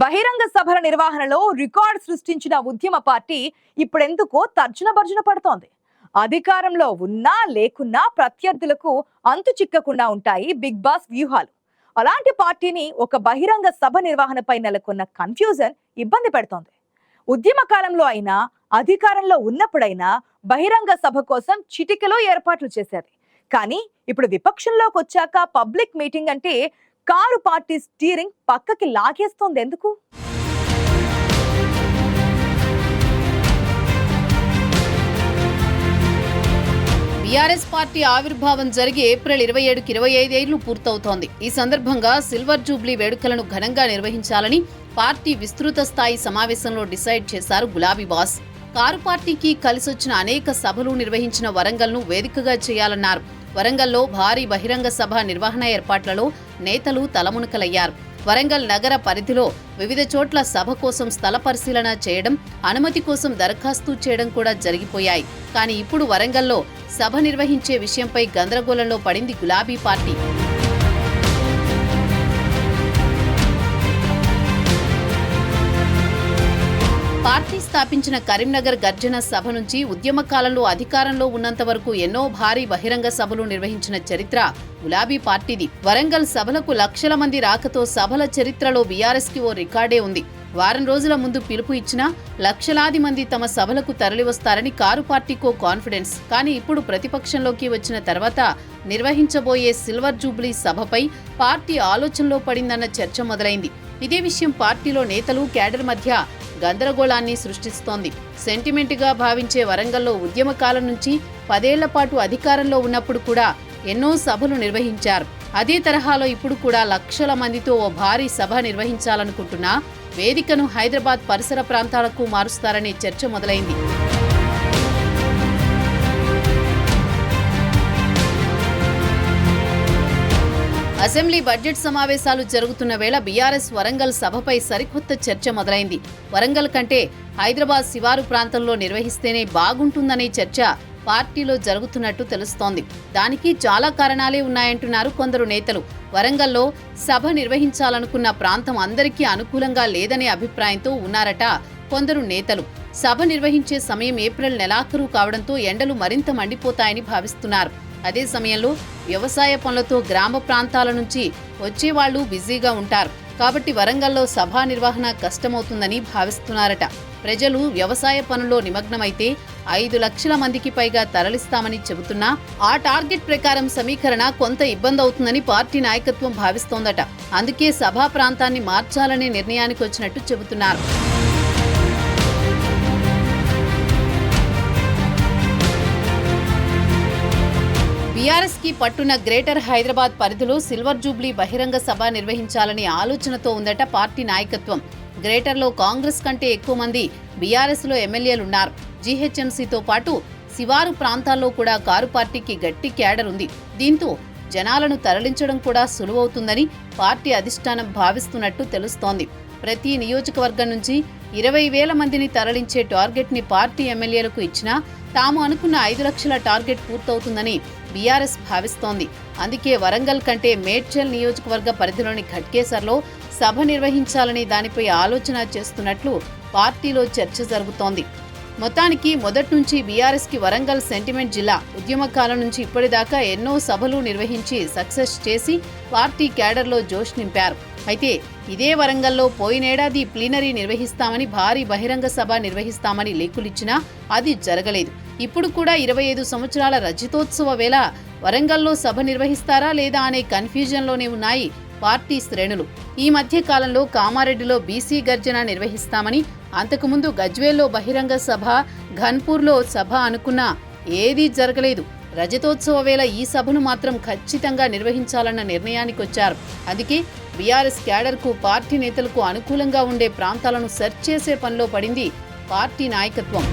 బహిరంగ సభల నిర్వహణలో రికార్డ్ సృష్టించిన ఉద్యమ పార్టీ ఇప్పుడెందుకో తర్జన భర్జన పడుతోంది. అధికారంలో ఉన్నా లేకున్నా ప్రత్యర్థులకు అంతు చిక్కకుండా ఉంటాయి బిగ్ బాస్ వ్యూహాలు. అలాంటి పార్టీని ఒక బహిరంగ సభ నిర్వహణపై నెలకొన్న కన్ఫ్యూజన్ ఇబ్బంది పెడుతోంది. ఉద్యమ కాలంలో అయినా అధికారంలో ఉన్నప్పుడైనా బహిరంగ సభ కోసం చిటికెలో ఏర్పాట్లు చేసేది. కానీ ఇప్పుడు విపక్షంలోకి వచ్చాక పబ్లిక్ మీటింగ్ అంటే కారు పార్టీ స్టీరింగ్ పక్కకి లాగేస్తోంది ఎందుకు? బీఆర్ఎస్ పార్టీ ఆవిర్భావం జరిగి ఏప్రిల్ 27కి 25 ఏళ్లు పూర్తవుతోంది. ఈ సందర్భంగా సిల్వర్ జూబ్లీ వేడుకలను ఘనంగా నిర్వహించాలని పార్టీ విస్తృత స్థాయి సమావేశంలో డిసైడ్ చేశారు గులాబీ బాస్. కారు పార్టీకి కలిసొచ్చిన అనేక సభలు నిర్వహించిన వరంగల్ను వేదికగా చేయాలన్నారు. వరంగల్లో భారీ బహిరంగ సభ నిర్వహణ ఏర్పాట్లలో నేతలు తలమునకలయ్యారు. వరంగల్ నగర పరిధిలో వివిధ చోట్ల సభ కోసం స్థల పరిశీలన చేయడం, అనుమతి కోసం దరఖాస్తు చేయడం కూడా జరిగిపోయాయి. కానీ ఇప్పుడు వరంగల్లో సభ నిర్వహించే విషయంపై గందరగోళంలో పడింది గులాబీ పార్టీ. పార్టీ స్థాపించిన కరీంనగర్ గర్జన సభ నుంచి ఉద్యమ కాలంలో అధికారంలో ఉన్నంత వరకు ఎన్నో భారీ బహిరంగ సభలు నిర్వహించిన చరిత్ర గులాబీ పార్టీది. వరంగల్ సభలకు లక్షల మంది రాకతో సభల చరిత్రలో బీఆర్ఎస్ కి ఓ రికార్డే ఉంది. వారం రోజుల ముందు పిలుపు ఇచ్చినా లక్షలాది మంది తమ సభలకు తరలివస్తారని కారు పార్టీకో కాన్ఫిడెన్స్. కానీ ఇప్పుడు ప్రతిపక్షంలోకి వచ్చిన తర్వాత నిర్వహించబోయే సిల్వర్ జూబ్లీ సభపై పార్టీ ఆలోచనలో పడిందన్న చర్చ మొదలైంది. ఇదే విషయం పార్టీలో నేతలు, క్యాడర్ మధ్య గందరగోళాన్ని సృష్టిస్తోంది. సెంటిమెంట్ గా భావించే వరంగల్లో ఉద్యమ కాలం నుంచి 10 ఏళ్ల పాటు అధికారంలో ఉన్నప్పుడు కూడా ఎన్నో సభలు నిర్వహించారు. అదే తరహాలో ఇప్పుడు కూడా లక్షల మందితో ఓ భారీ సభ నిర్వహించాలనుకుంటున్నా వేదికను హైదరాబాద్ పరిసర ప్రాంతాలకు మారుస్తారనే చర్చ మొదలైంది. అసెంబ్లీ బడ్జెట్ సమావేశాలు జరుగుతున్న వేళ బీఆర్ఎస్ వరంగల్ సభపై సరికొత్త చర్చ మొదలైంది. వరంగల్ కంటే హైదరాబాద్ శివారు ప్రాంతంలో నిర్వహిస్తేనే బాగుంటుందనే చర్చ పార్టీలో జరుగుతున్నట్టు తెలుస్తోంది. దానికి చాలా కారణాలే ఉన్నాయంటున్నారు కొందరు నేతలు. వరంగల్లో సభ నిర్వహించాలనుకున్న ప్రాంతం అందరికీ అనుకూలంగా లేదనే అభిప్రాయంతో ఉన్నారట కొందరు నేతలు. సభ నిర్వహించే సమయం ఏప్రిల్ నెలాఖరు కావడంతో ఎండలు మరింత మండిపోతాయని భావిస్తున్నారు. అదే సమయంలో వ్యవసాయ పనులతో గ్రామ ప్రాంతాల నుంచి వచ్చేవాళ్లు బిజీగా ఉంటారు. కాబట్టి వరంగల్లో సభా నిర్వహణ కష్టమవుతుందని భావిస్తున్నారట. ప్రజలు వ్యవసాయ పనుల్లో నిమగ్నమైతే 5 లక్షల మందికి పైగా తరలిస్తామని చెబుతున్నా ఆ టార్గెట్ ప్రకారం సమీకరణ కొంత ఇబ్బంది అవుతుందని పార్టీ నాయకత్వం భావిస్తోందట. అందుకే సభా ప్రాంతాన్ని మార్చాలనే నిర్ణయానికి వచ్చినట్టు చెబుతున్నారు. బీఆర్ఎస్ కి పట్టున గ్రేటర్ హైదరాబాద్ పరిధిలో సిల్వర్ జూబ్లీ బహిరంగ సభ నిర్వహించాలని ఆలోచనతో ఉందట పార్టీ నాయకత్వం. గ్రేటర్లో కాంగ్రెస్ కంటే ఎక్కువ మంది బీఆర్ఎస్ లో ఎమ్మెల్యేలున్నారు. జీహెచ్ఎంసీతో పాటు శివారు ప్రాంతాల్లో కూడా కారు పార్టీకి గట్టి క్యాడర్ ఉంది. దీంతో జనాలను తరలించడం కూడా సులువవుతుందని పార్టీ అధిష్టానం భావిస్తున్నట్టు తెలుస్తోంది. ప్రతి నియోజకవర్గం నుంచి 20,000 మందిని తరలించే టార్గెట్ ని పార్టీ ఎమ్మెల్యేలకు ఇచ్చినా తాము అనుకున్న 5 లక్షల టార్గెట్ పూర్తవుతుందని బీఆర్ఎస్ భావిస్తోంది. అందుకే వరంగల్ కంటే మేడ్చల్ నియోజకవర్గ పరిధిలోని ఘట్కేసర్లో సభ నిర్వహించాలని దానిపై ఆలోచన చేస్తున్నట్లు పార్టీలో చర్చ జరుగుతోంది. మొత్తానికి మొదటి నుంచి బీఆర్ఎస్ కి వరంగల్ సెంటిమెంట్ జిల్లా. ఉద్యమ కాలం నుంచి ఇప్పటిదాకా ఎన్నో సభలు నిర్వహించి సక్సెస్ చేసి పార్టీ క్యాడర్లో జోష్ నింపారు. అయితే ఇదే వరంగల్లో పోయినేడాది ప్లీనరీ నిర్వహిస్తామని, భారీ బహిరంగ సభ నిర్వహిస్తామని లీకులిచ్చినా అది జరగలేదు. ఇప్పుడు కూడా 25 సంవత్సరాల రజతోత్సవ వేళ వరంగల్లో సభ నిర్వహిస్తారా లేదా అనే కన్ఫ్యూజన్లోనే ఉన్నాయి పార్టీ శ్రేణులు. ఈ మధ్య కాలంలో కామారెడ్డిలో బీసీ గర్జన నిర్వహిస్తామని, అంతకుముందు గజ్వేల్లో బహిరంగ సభ, ఘన్పూర్లో సభ అనుకున్నా ఏదీ జరగలేదు. రజతోత్సవ వేళ ఈ సభను మాత్రం ఖచ్చితంగా నిర్వహించాలన్న నిర్ణయానికొచ్చారు. అందుకే బీఆర్ఎస్ క్యాడర్కు, పార్టీ నేతలకు అనుకూలంగా ఉండే ప్రాంతాలను సెర్చ్ చేసే పనిలో పడింది పార్టీ నాయకత్వం.